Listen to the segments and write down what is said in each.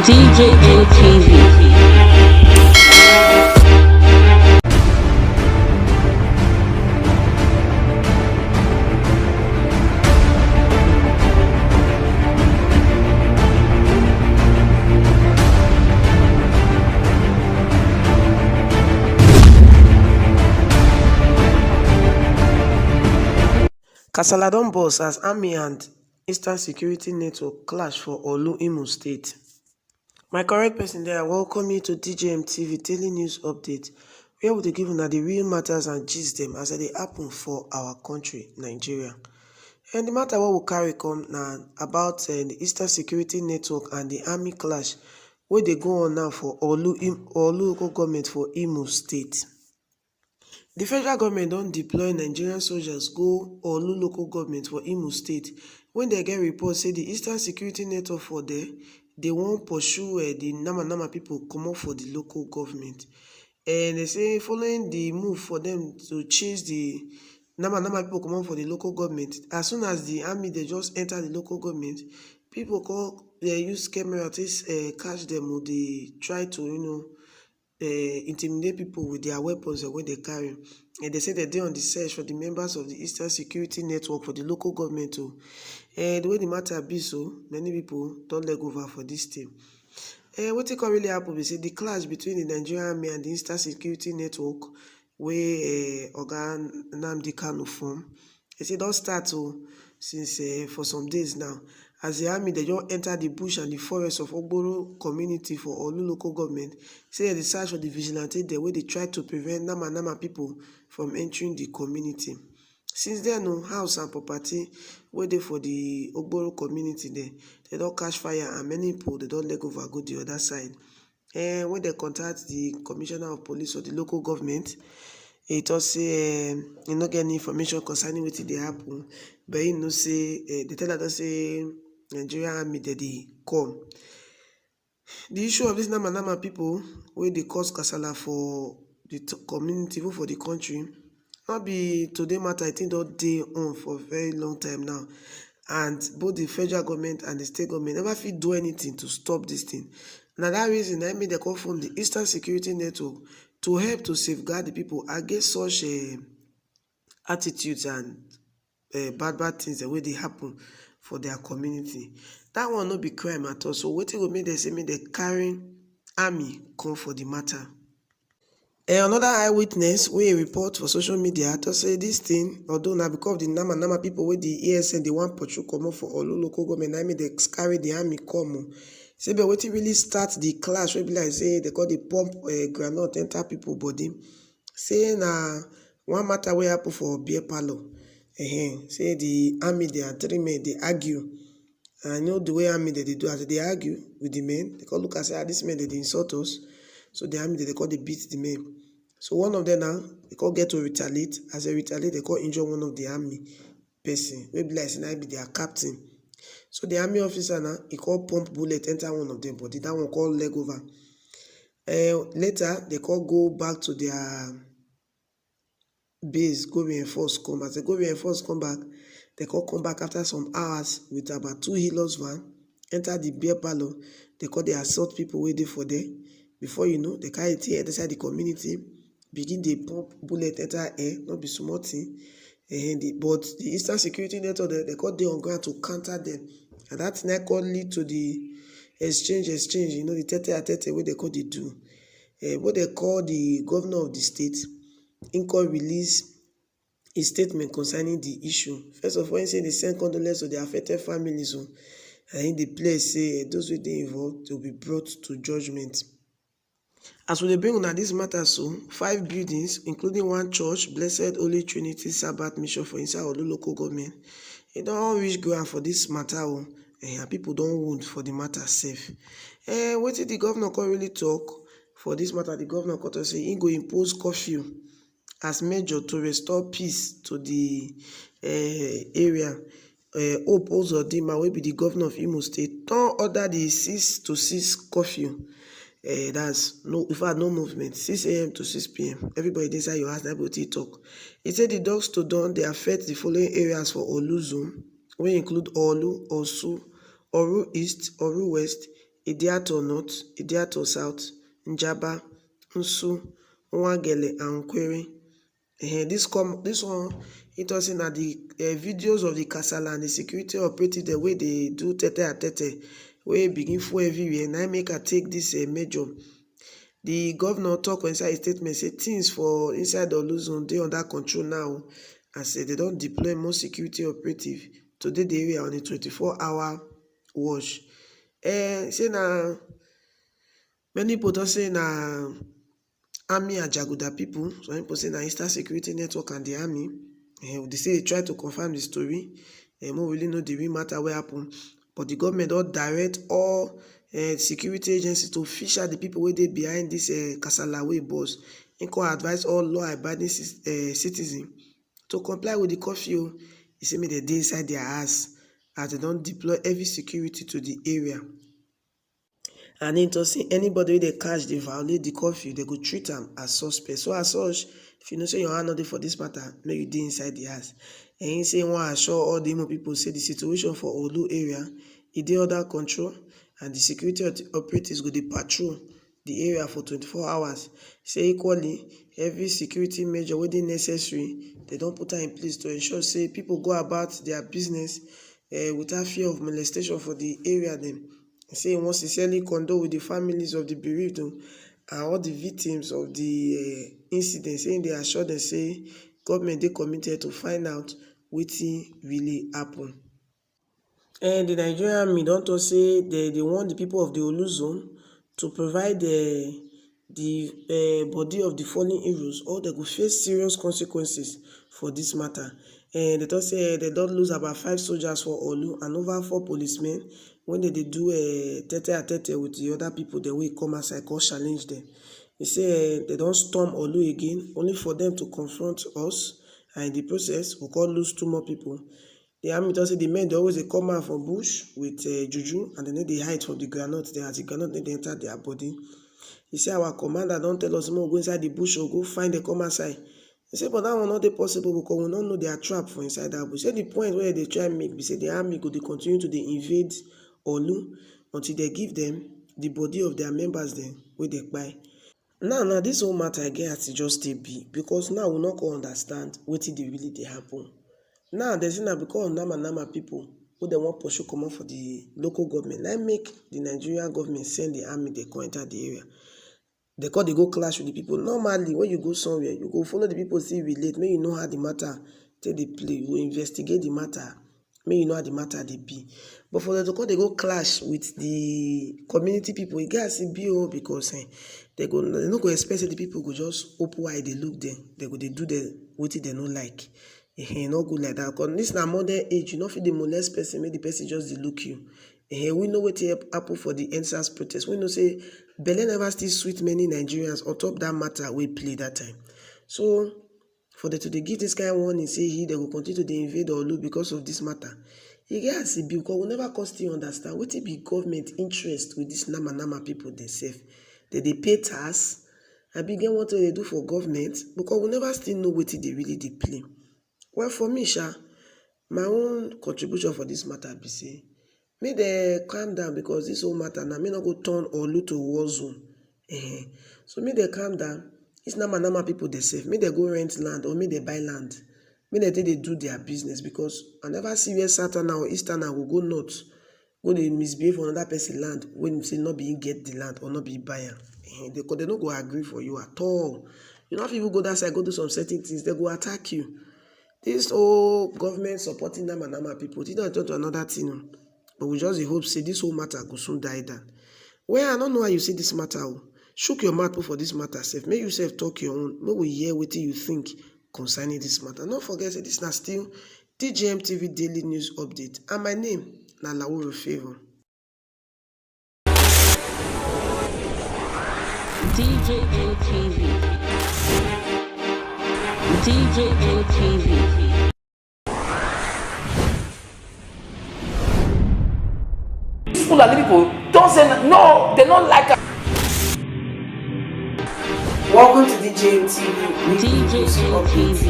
DJM TV. Kasala don burst as Army and Eastern Security Network clash for Olu, Imo State. My correct person there, I welcome you to DJM TV daily news update, where we dey give una the real matters and gist them as they happen for our country, Nigeria. And the matter what we carry come now about the Eastern Security Network and the Army clash, where they go on now for Olu local government for Imo State. The federal government don deploy Nigerian soldiers go Olu local government for Imo State when they get reports say the Eastern Security Network for there, they won't pursue the Nama people come up for the local government. And they say following the move for them to chase the Nama people come up for the local government, as soon as the army they just enter the local government, people they use camera to catch them, or they try to intimidate people with their weapons when they carry. And they say that they on the search for the members of the Eastern Security Network for the local government too. And the way the matter be so, many people don't leg over for this thing. What it can really happen is the clash between the Nigerian Army and the Eastern Security Network, where Organ Nnamdi Kanu form. They say don't start since for some days now. As the army, they just enter the bush and the forest of Ogboro community for Olu local government. Say they search for the vigilante there where they try to prevent Nama people from entering the community. Since then, house and property where they for the Ogboro community there, they don't catch fire and many people they don't leg over go the other side. And when they contact the commissioner of police or the local government, it also say you not get any information concerning what they happen, but you know say they tell us say Nigerian Army that they come. The issue of these Nama people where they cause kasala for the community, even for the country, not be today matter. I think that they on for a very long time now, and both the federal government and the state government never fit do anything to stop this thing. Now that reason, I made the call from the Eastern Security Network to help to safeguard the people against such attitudes and bad things the way they happen for their community. That one not be crime at all. So what it will make them say me the carrying army come for the matter. Another eyewitness we report for social media to say this thing, although now because of the Nama people with the ESN, they want patrol come up for all local government, I mean they carry the army come. Say but what it really start the clash, we be like say they call the pump granite enter people body. Say one matter we happen for beer parlor. Say the army they are 3 men, they argue. And I know the way army they do as they argue with the men, they call look and say this men they insult us. So the army they call they beat the men. So one of them now they call get to retaliate. As they retaliate, they call injure one of the army person. We be like say I be their captain. So the army officer now he call pump bullet enter one of them body. That one call leg over. Later they call go back to their base, go reinforce come. As they go reinforce come back, they call come back after some hours with about 2 healers van, enter the beer parlor. They call they assault people waiting for there. Before you know, they carry it inside the community, begin the pump bullet enter air, not be small thing. But the Eastern Security Network, they call they on ground to counter them. And that now call lead to the exchange, the tete where they call they do. What they call the governor of the state, Inco release a statement concerning the issue. First of all, he said they send condolences to the affected families, and in the place say those who they involved will be brought to judgment. As we bring on this matter, so 5 buildings, including 1 church, Blessed Holy Trinity Sabbath Mission for inside Olu local government, it don't reach ground for this matter, and people don't wound for the matter safe. What did the governor can really talk for this matter? The governor can say he go impose curfew as measure to restore peace to the area. Hope Uzodinma will be the governor of Imo State. Don't order the 6 to 6 curfew. That's no, in fact, no movement. 6 a.m. to 6 p.m. Everybody inside your house, everybody talk. He said the dogs to dawn they affect the following areas for Olu zone, we include Olu, Osu, Oru East, Oru West, Idiato North, Idiato South, Njaba, Nsu, Nwangele, and Nkwere. This one, it was in the videos of the Kasala and the security operative, the way they do tete, where begin for everywhere. And I make her take this measure. The governor talk inside his statement, say things for inside the Olu zone, they under control now. And say they don't deploy more security operative to the area on a 24-hour watch. Say na many people don't say na army and Jaguda people. Some people say na Eastern Security Network and the army. They say they try to confirm the story. We really know the real matter what happened. But the government don't direct all security agencies to fish out the people where they behind this Kasala way boss. And can advise all law-abiding citizens to comply with the curfew. He say make they dey inside their house as they don't deploy heavy security to the area. And then to see anybody they catch, they violate the curfew, they go treat them as suspect. So as such, if you know say your hand not there for this matter, make you dey inside the house. And he say one assure all the Imo people say the situation for Olu area is dey under control, and the security operatives go dey patrol the area for 24 hours. Say equally, every security measure wey dey necessary, they don't put her in place to ensure say people go about their business without fear of molestation for the area them. Say he wants sincerely condole with the families of the bereaved and all the victims of the incident, saying they assure them say government they committed to find out wetin really happen. And the Nigerian Army don't say they want the people of the Olu zone to provide the body of the fallen heroes, or they will face serious consequences for this matter. And they don't say they don't lose about 5 soldiers for Olu and over 4 policemen when they do tete with the other people, the way come outside, call challenge them. They say they don't storm Olu again, only for them to confront us, and in the process, we call lose 2 more people. The army does say the men they always they come out from bush with juju, and then they hide from the granite. They as the granite they enter their body. He say our commander don't tell us more go inside the bush or go find the come outside. He say, but that will not be possible because we don't know their trap for inside that bush. Say the point where they try make, we say the army go they continue to invade Olu until they give them the body of their members then where they buy. Now this whole matter again has to just stay be, because now we not go understand what they really they happen. Now there's now because Nama people who they want pursue come for the local government. Let make the Nigerian government send the army they go enter the area. They go clash with the people. Normally, when you go somewhere, you go follow the people, see relate. May you know how the matter take they play. You investigate the matter. May you know how the matter they be. But for them to go clash with the community people, you guys see BO because they not go expect the people go just open wide they look them. They do the what they don't like. Not good like that. Because this now modern age, you not feel the molest person, make the person just look you. We know what happen for the NSAS protest. We know say Belen never still sweet many Nigerians on top that matter we play that time. So for them to give this kind of warning, say they will continue to invade Olu because of this matter. You guys see, because we never constantly understand what it be government interest with this Nama people themselves. They pay tax and begin what they do for government, because we never still know what they really play. Well, for me, my own contribution for this matter be say, may they calm down, because this whole matter now may not go turn Olu to war zone. So may they calm down. It's Nama people they save. May they go rent land or may they buy land. May they do their business, because I never see where Southern or Eastern will go north, go they misbehave on another person land when you say not being get the land or not be buyer. They don't go agree for you at all. You know, if you go that side, go do some certain things, they go attack you. This whole government supporting Nama people, it don't turn to another thing. But we just hope say this whole matter go soon die down. Well, I don't know how you see this matter. Shook your mouth for this matter, self. Make yourself talk your own. May we hear what you think concerning this matter. Don't forget that this is still DJM TV Daily News Update. And my name na Lauro Favor. DJM TV. DJM TV. People don't say no, they don't like it. Welcome to DJM TV. DJM TV.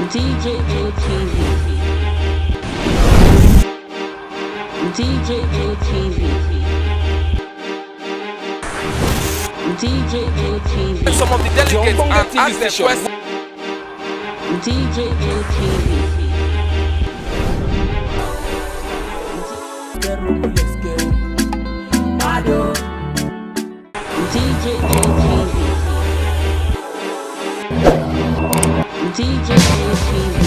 DJM TV. DJM TV. DJM TV. Some of the delegates and ask their questions. DJM TV. DJM TV.